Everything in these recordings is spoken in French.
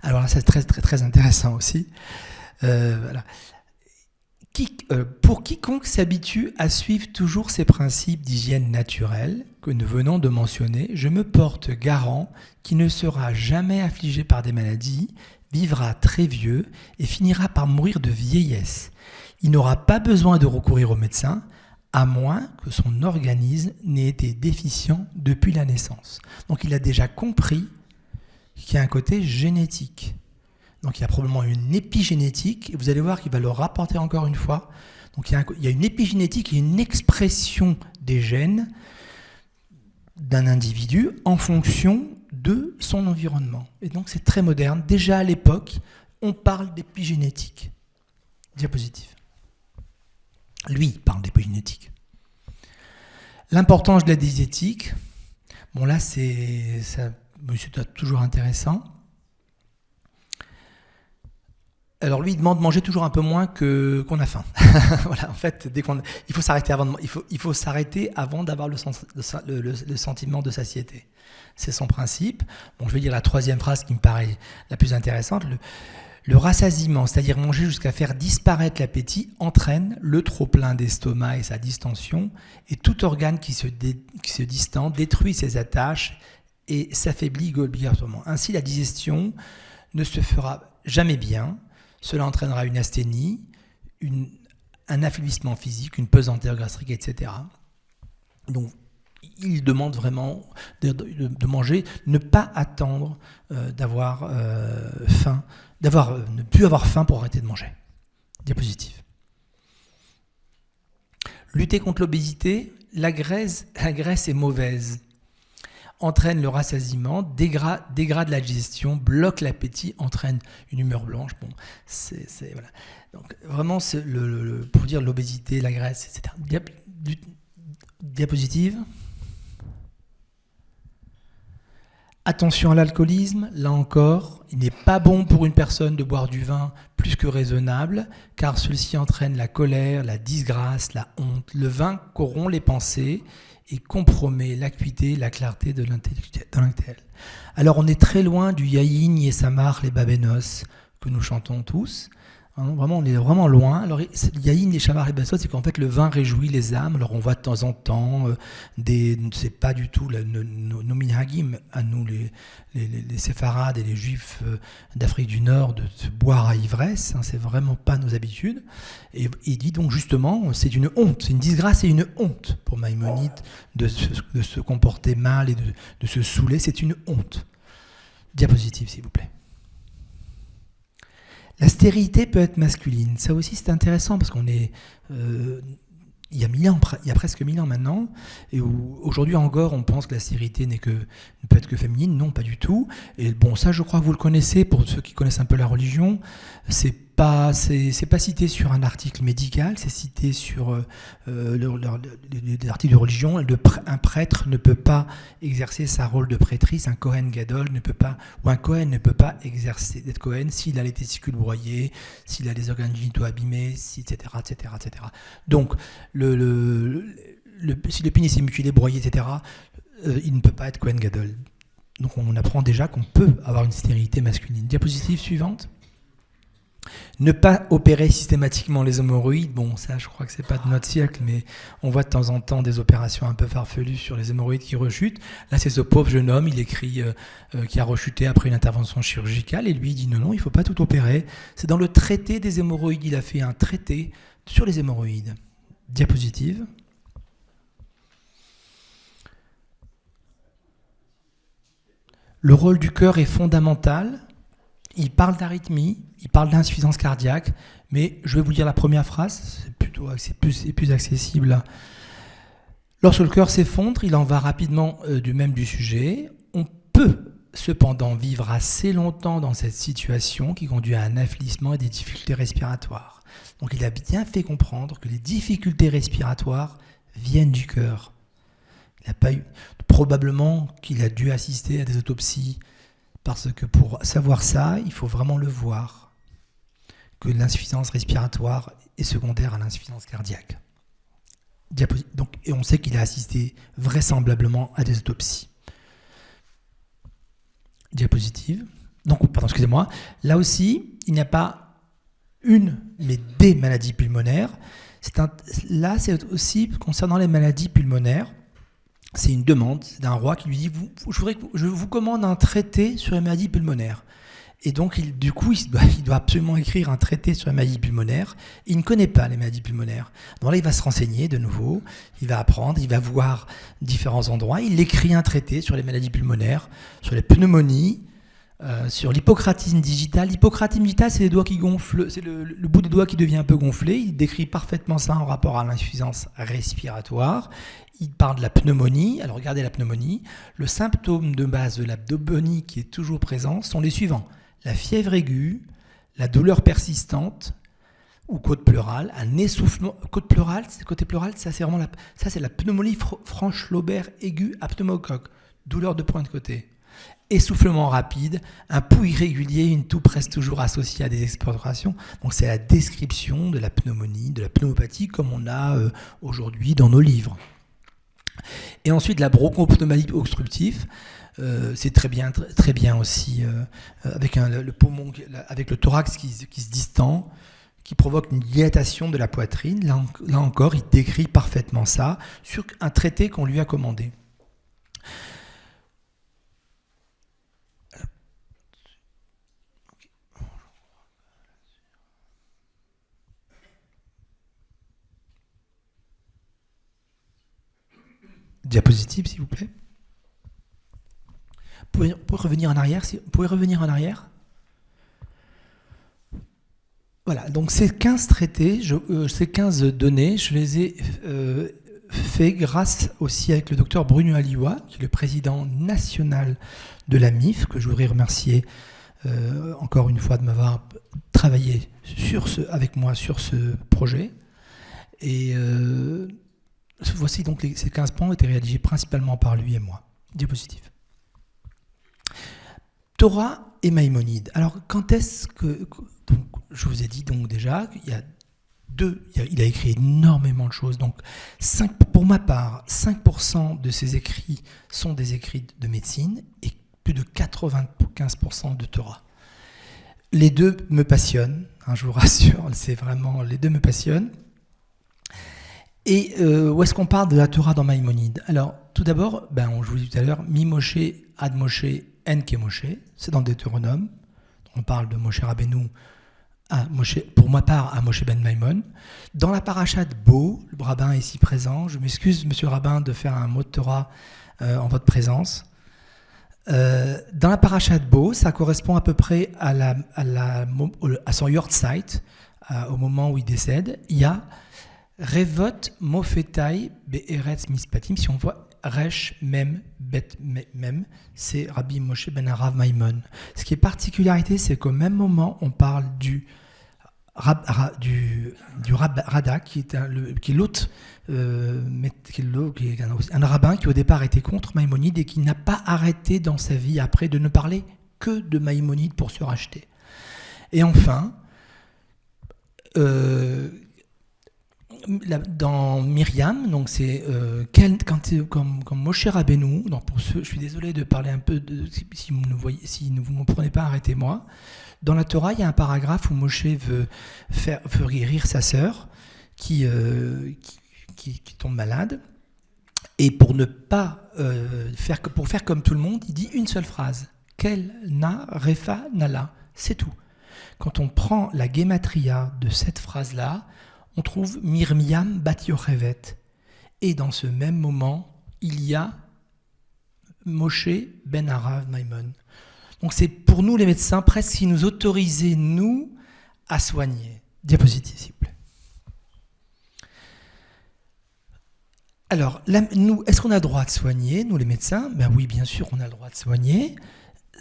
Alors là, c'est très, très, très intéressant aussi. Voilà. Pour quiconque s'habitue à suivre toujours ces principes d'hygiène naturelle que nous venons de mentionner, je me porte garant qu'il ne sera jamais affligé par des maladies, vivra très vieux et finira par mourir de vieillesse. Il n'aura pas besoin de recourir au médecin, à moins que son organisme n'ait été déficient depuis la naissance. Donc il a déjà compris qu'il y a un côté génétique. Donc il y a probablement une épigénétique, et vous allez voir qu'il va le rapporter encore une fois. Donc il y a une épigénétique et une expression des gènes d'un individu en fonction de son environnement. Et donc c'est très moderne. Déjà à l'époque, on parle d'épigénétique. Diapositive. Lui parle d'épigénétique. L'importance de la diététique, bon là c'est toujours intéressant. Alors lui, il demande de manger toujours un peu moins qu'on a faim. Voilà, en fait, il faut s'arrêter avant d'avoir le sentiment de satiété. C'est son principe. Bon, je vais dire la troisième phrase qui me paraît la plus intéressante. Le rassasiement, c'est-à-dire manger jusqu'à faire disparaître l'appétit, entraîne le trop-plein d'estomac et sa distension, et tout organe qui se distend détruit ses attaches et s'affaiblit obligatoirement. Ainsi, la digestion ne se fera jamais bien. Cela entraînera une asthénie, un affaiblissement physique, une pesanteur gastrique, etc. Donc, il demande vraiment de manger, ne pas attendre d'avoir faim, ne plus avoir faim pour arrêter de manger. Diapositive. Lutter contre l'obésité, la graisse est mauvaise. Entraîne le rassasiement, dégrade la digestion, bloque l'appétit, entraîne une humeur blanche. Bon, voilà. Donc, vraiment, pour dire l'obésité, la graisse, etc. Diapositive. Attention à l'alcoolisme, là encore, il n'est pas bon pour une personne de boire du vin plus que raisonnable, car ceci entraîne la colère, la disgrâce, la honte. Le vin corrompt les pensées et compromet l'acuité, la clarté de l'intellectuel. Alors on est très loin du Yaïn, Yesamar, les Babénos que nous chantons tous. Vraiment, on est vraiment loin. Alors, Yaïn, les Shamar et Bassot, c'est qu'en fait, le vin réjouit les âmes. Alors, on voit de temps en temps c'est pas du tout nos minhagim, à nous, les séfarades et les juifs d'Afrique du Nord, de se boire à ivresse. C'est vraiment pas nos habitudes. Et il dit donc, justement, c'est une honte, c'est une disgrâce et une honte pour Maïmonide de se comporter mal et de se saouler. C'est une honte. Diapositive, s'il vous plaît. La stérilité peut être masculine. Ça aussi, c'est intéressant parce qu'on est... il y a presque 1000 ans maintenant, et aujourd'hui encore, on pense que la stérilité ne peut être que féminine. Non, pas du tout. Et bon, ça, je crois que vous le connaissez, pour ceux qui connaissent un peu la religion. C'est pas cité sur un article médical, c'est cité sur des articles de religion. Un prêtre ne peut pas exercer sa rôle de prêtrise, un Kohen Gadol ne peut pas, ou un Kohen ne peut pas exercer d'être Kohen s'il a les testicules broyés, s'il a les organes génitaux abîmés, etc., etc., etc. Donc, si le pénis est mutilé, broyé, etc., il ne peut pas être Kohen Gadol. Donc on apprend déjà qu'on peut avoir une stérilité masculine. Diapositive suivante. Ne pas opérer systématiquement les hémorroïdes. Bon, ça, je crois que c'est pas de notre siècle, mais on voit de temps en temps des opérations un peu farfelues sur les hémorroïdes qui rechutent. Là, c'est ce pauvre jeune homme, il écrit qui a rechuté après une intervention chirurgicale, et lui, il dit non, il faut pas tout opérer. C'est dans le traité des hémorroïdes. Il a fait un traité sur les hémorroïdes. Diapositive. Le rôle du cœur est fondamental. Il parle d'arythmie, il parle d'insuffisance cardiaque, mais je vais vous dire la première phrase, c'est plus accessible. Lorsque le cœur s'effondre, il en va rapidement du sujet. On peut cependant vivre assez longtemps dans cette situation qui conduit à un affaiblissement et des difficultés respiratoires. Donc il a bien fait comprendre que les difficultés respiratoires viennent du cœur. Il n'a pas eu, probablement qu'il a dû assister à des autopsies, parce que pour savoir ça, il faut vraiment le voir, que l'insuffisance respiratoire est secondaire à l'insuffisance cardiaque. Donc, et on sait qu'il a assisté vraisemblablement à des autopsies. Diapositive. Donc, pardon, excusez-moi. Là aussi, il n'y a pas une, mais des maladies pulmonaires. Là, c'est aussi concernant les maladies pulmonaires. C'est une demande d'un roi qui lui dit je vous commande un traité sur les maladies pulmonaires. Et donc, du coup, il doit absolument écrire un traité sur les maladies pulmonaires. Il ne connaît pas les maladies pulmonaires. Donc là, il va se renseigner de nouveau, il va apprendre, il va voir différents endroits. Il écrit un traité sur les maladies pulmonaires, sur les pneumonies, sur l'hypocratisme digital. L'hypocratisme digital, c'est les doigts qui gonflent, c'est le bout des doigts qui devient un peu gonflé. Il décrit parfaitement ça en rapport à l'insuffisance respiratoire. Il parle de la pneumonie. Alors regardez la pneumonie. Le symptôme de base de la pneumonie qui est toujours présent sont les suivants. La fièvre aiguë, la douleur persistante ou côte pleurale, un essoufflement. Côté pleural, ça c'est vraiment c'est la pneumonie franche-lobaire aiguë à pneumocoque, douleur de pointe côté. Essoufflement rapide, un pouls irrégulier, une toux presque toujours associée à des expectorations. Donc c'est la description de la pneumonie, de la pneumopathie comme on a aujourd'hui dans nos livres. Et ensuite la bronchopneumonie obstructive. C'est très bien aussi avec le poumon, avec le thorax qui se distend, qui provoque une dilatation de la poitrine. Là encore, il décrit parfaitement ça sur un traité qu'on lui a commandé. Diapositive, s'il vous plaît. Vous pouvez revenir en arrière, Voilà, donc ces 15 traités, ces 15 données, je les ai fait grâce aussi avec le docteur Bruno Aliwa, qui est le président national de la MIF, que je voudrais remercier encore une fois de m'avoir travaillé avec moi sur ce projet. Et voici donc ces 15 points ont été rédigés principalement par lui et moi. Diapositive. Torah et Maïmonide. Alors, quand est-ce que... Donc, je vous ai dit donc déjà qu'il y a il a écrit énormément de choses. Donc, pour ma part, 5% de ses écrits sont des écrits de médecine et plus de 95% de Torah. Les deux me passionnent, hein, je vous rassure, les deux me passionnent. Et où est-ce qu'on parle de la Torah dans Maïmonide? Alors, tout d'abord, je vous l'ai dit tout à l'heure, Mi Moshe, Ad Moshe, En Ke Moshe, c'est dans le Deutéronome. On parle de Moshe Rabbeinu, pour ma part, à Moshe ben Maimon. Dans la paracha de Bo, le rabbin est ici présent. Je m'excuse, monsieur le rabbin, de faire un mot de Torah en votre présence. Dans la paracha de Bo, ça correspond à peu près à son Yortzeit, au moment où il décède. Il y a Revot Mofetai Be'eretz Mispatim. Si on voit Resh Mem Bet Mem, c'est Rabbi Moshe ben Arav Maimon. Ce qui est particularité, c'est qu'au même moment, on parle du Rada, qui est l'autre, qui est un rabbin qui au départ était contre Maïmonide et qui n'a pas arrêté dans sa vie après de ne parler que de Maïmonide pour se racheter. Et enfin, dans Myriam, donc c'est comme Moshe Rabbeinu. Donc je suis désolé de parler un peu si vous ne vous comprenez pas, arrêtez-moi. Dans la Torah, il y a un paragraphe où Moshe veut guérir sa sœur qui tombe malade, et pour ne pas faire comme tout le monde, il dit une seule phrase: Kel na refa nala, c'est tout. Quand on prend la gematria de cette phrase-là, on trouve Miriam bat Yochevet. Et dans ce même moment, il y a Moshe ben Arav Maimon. Donc c'est pour nous les médecins presque qui nous autorisait, nous, à soigner. Diapositive, s'il vous plaît. Alors, nous, est-ce qu'on a le droit de soigner, nous les médecins? Ben oui, bien sûr, on a le droit de soigner.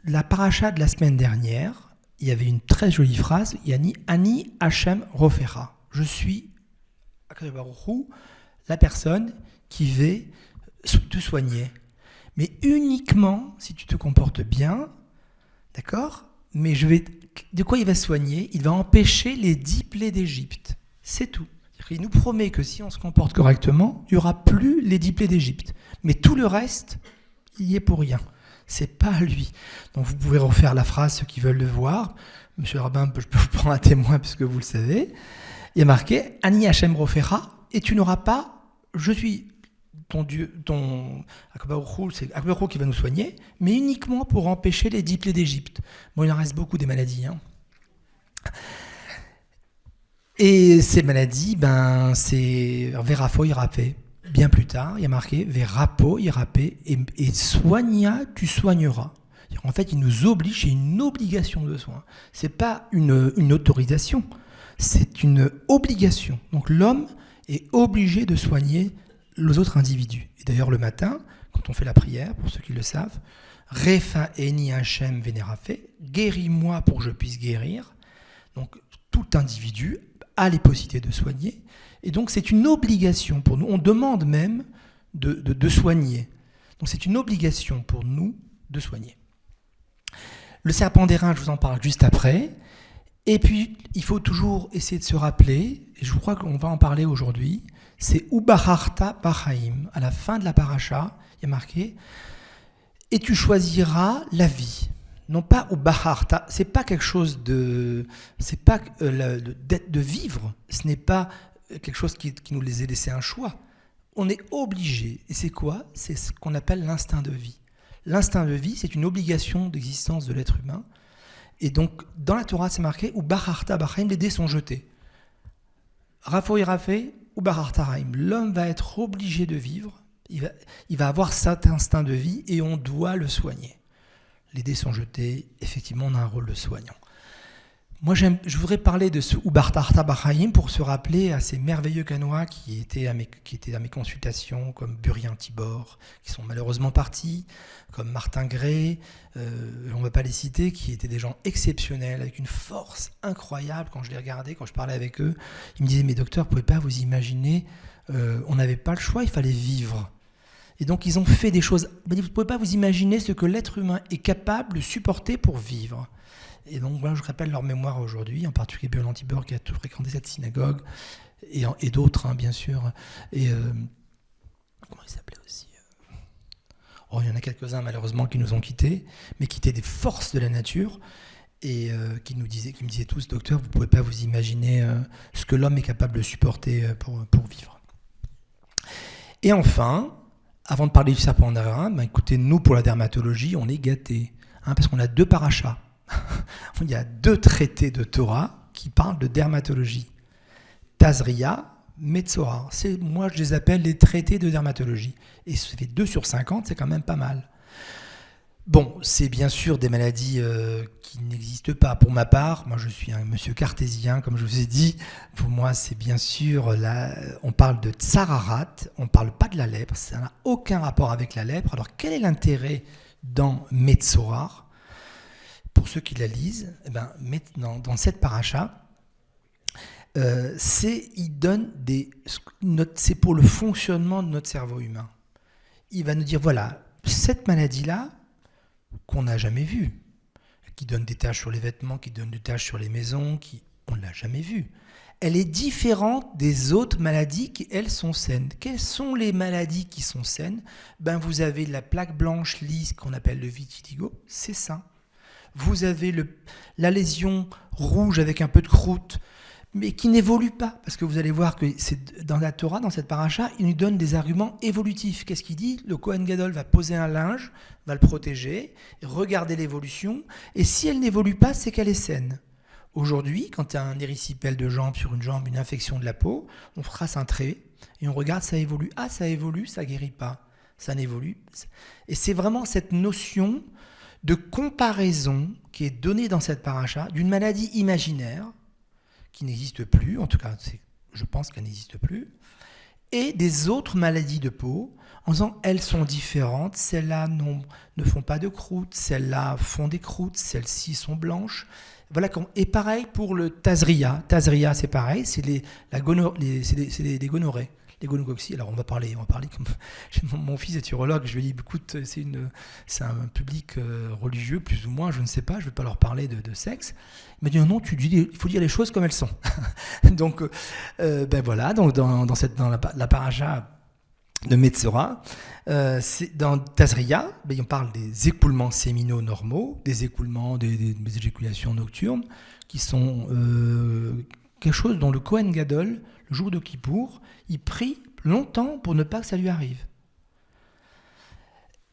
La paracha de la semaine dernière, il y avait une très jolie phrase, Yani Ani Hashem Rofera. Je suis la personne qui va te soigner. Mais uniquement si tu te comportes bien, d'accord? Mais de quoi il va soigner? Il va empêcher les 10 plaies d'Égypte. C'est tout. Il nous promet que si on se comporte correctement, il n'y aura plus les 10 plaies d'Égypte. Mais tout le reste, il y est pour rien. C'est pas lui. Donc vous pouvez refaire la phrase, ceux qui veulent le voir. Monsieur le rabbin, je peux vous prendre un témoin puisque vous le savez. Il y a marqué Ani Hashem Rofecha, et tu n'auras pas, je suis ton Dieu, ton Akabaruch, c'est Akabaruch qui va nous soigner, mais uniquement pour empêcher les 10 plaies d'Égypte. Bon, il en reste beaucoup des maladies. Et ces maladies, c'est Verafo Irapé. Bien plus tard, il y a marqué Verapo Irapé, et soigna, tu soigneras. En fait, il nous oblige, c'est une obligation de soin. C'est pas une autorisation, c'est une obligation. Donc l'homme est obligé de soigner les autres individus. Et d'ailleurs, le matin, quand on fait la prière, pour ceux qui le savent, Refa Eni Hachem Vénérafé, guéris-moi pour que je puisse guérir. Donc tout individu a les possibilités de soigner. Et donc c'est une obligation pour nous. On demande même de soigner. Donc c'est une obligation pour nous de soigner. Le serpent d'airain, je vous en parle juste après. Et puis, il faut toujours essayer de se rappeler, et je crois qu'on va en parler aujourd'hui, c'est Ubaharta Bachaim. À la fin de la paracha, il y a marqué « Et tu choisiras la vie ». Non pas Ubaharta, c'est pas quelque chose de... C'est pas de vivre, ce n'est pas quelque chose qui nous les a laissé un choix. On est obligé. Et c'est quoi ? C'est ce qu'on appelle l'instinct de vie. L'instinct de vie, c'est une obligation d'existence de l'être humain. Et donc, dans la Torah, c'est marqué « Ou Baharta Bachaim », les dés sont jetés. Rafo Irafé, ou Baharta Raim. L'homme va être obligé de vivre, il va avoir cet instinct de vie et on doit le soigner. Les dés sont jetés, effectivement, on a un rôle de soignant. Moi, je voudrais parler de ce Ubartarta Bachaim pour se rappeler à ces merveilleux canois qui étaient à mes consultations, comme Burien Tibor, qui sont malheureusement partis, comme Martin Gray, on ne va pas les citer, qui étaient des gens exceptionnels, avec une force incroyable. Quand je les regardais, quand je parlais avec eux, ils me disaient « Mais docteur, vous ne pouvez pas vous imaginer, on n'avait pas le choix, il fallait vivre ». Et donc, ils ont fait des choses. Vous ne pouvez pas vous imaginer ce que l'être humain est capable de supporter pour vivre. Et donc, voilà, je rappelle leur mémoire aujourd'hui, en particulier Burien Tibor qui a tout fréquenté cette synagogue, et d'autres, bien sûr. Et comment il s'appelait aussi il y en a quelques-uns, malheureusement, qui nous ont quittés, mais qui étaient des forces de la nature, et qui me disaient tous, docteur, vous ne pouvez pas vous imaginer ce que l'homme est capable de supporter pour vivre. Et enfin, avant de parler du serpent d'airain, écoutez, nous, pour la dermatologie, on est gâtés, parce qu'on a 2 parachas. Il y a 2 traités de Torah qui parlent de dermatologie. Tazria, Metzora. Moi, je les appelle les traités de dermatologie. Et ça fait 2 sur 50, c'est quand même pas mal. Bon, c'est bien sûr des maladies qui n'existent pas. Pour ma part, moi je suis un monsieur cartésien, comme je vous ai dit. Pour moi, c'est bien sûr, on parle de tsararat, on ne parle pas de la lèpre, ça n'a aucun rapport avec la lèpre. Alors, quel est l'intérêt dans Metzora ? Pour ceux qui la lisent, maintenant, dans cette paracha, c'est pour le fonctionnement de notre cerveau humain. Il va nous dire, voilà, cette maladie-là, qu'on n'a jamais vue, qui donne des taches sur les vêtements, qui donne des taches sur les maisons, on ne l'a jamais vue. Elle est différente des autres maladies qui, elles, sont saines. Quelles sont les maladies qui sont saines ? Vous avez la plaque blanche lisse qu'on appelle le vitiligo, c'est sain. Vous avez la lésion rouge avec un peu de croûte, mais qui n'évolue pas. Parce que vous allez voir que c'est dans la Torah, dans cette paracha, il nous donne des arguments évolutifs. Qu'est-ce qu'il dit ? Le Kohen Gadol va poser un linge, va le protéger, regarder l'évolution, et si elle n'évolue pas, c'est qu'elle est saine. Aujourd'hui, quand tu as un érysipèle de jambe sur une jambe, une infection de la peau, on trace un trait, et on regarde, ça évolue. Ah, ça évolue, ça guérit pas. Ça n'évolue. Et c'est vraiment cette notion de comparaison qui est donnée dans cette paracha d'une maladie imaginaire qui n'existe plus, en tout cas je pense qu'elle n'existe plus, et des autres maladies de peau en disant elles sont différentes, celles-là ne font pas de croûte, celles-là font des croûtes, celles-ci sont blanches. Voilà. Et pareil pour le Tazria. Tazria, c'est pareil, c'est des gonorrhées. Les gonocoxies, alors on va parler comme mon fils est urologue, je lui ai dit écoute, c'est un public religieux plus ou moins, je ne sais pas, je ne vais pas leur parler de sexe. Il m'a dit non, il faut dire les choses comme elles sont. Donc voilà, donc dans la paracha, de Metzora. Dans Tazria, on parle des écoulements séminaux normaux, des écoulements, des éjaculations nocturnes, qui sont quelque chose dont le Kohen Gadol, le jour de Kippour, il prie longtemps pour ne pas que ça lui arrive.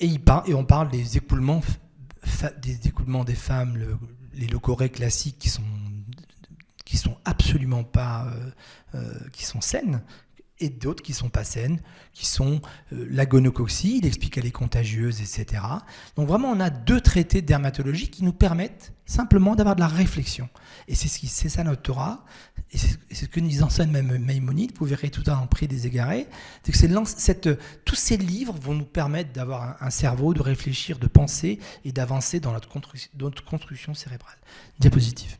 Et on parle des écoulements des femmes, les locorées classiques qui sont absolument pas, qui sont saines, et d'autres qui ne sont pas saines, qui sont la gonocoxie, il explique qu'elle est contagieuse, etc. Donc vraiment, on a 2 traités de dermatologie qui nous permettent simplement d'avoir de la réflexion. Et c'est ça notre Torah, et c'est ce que nous enseigne même Maïmonide, vous verrez tout à l'heure en Prix des Égarés, c'est que tous ces livres vont nous permettre d'avoir un cerveau, de réfléchir, de penser et d'avancer dans notre construction cérébrale. Diapositive.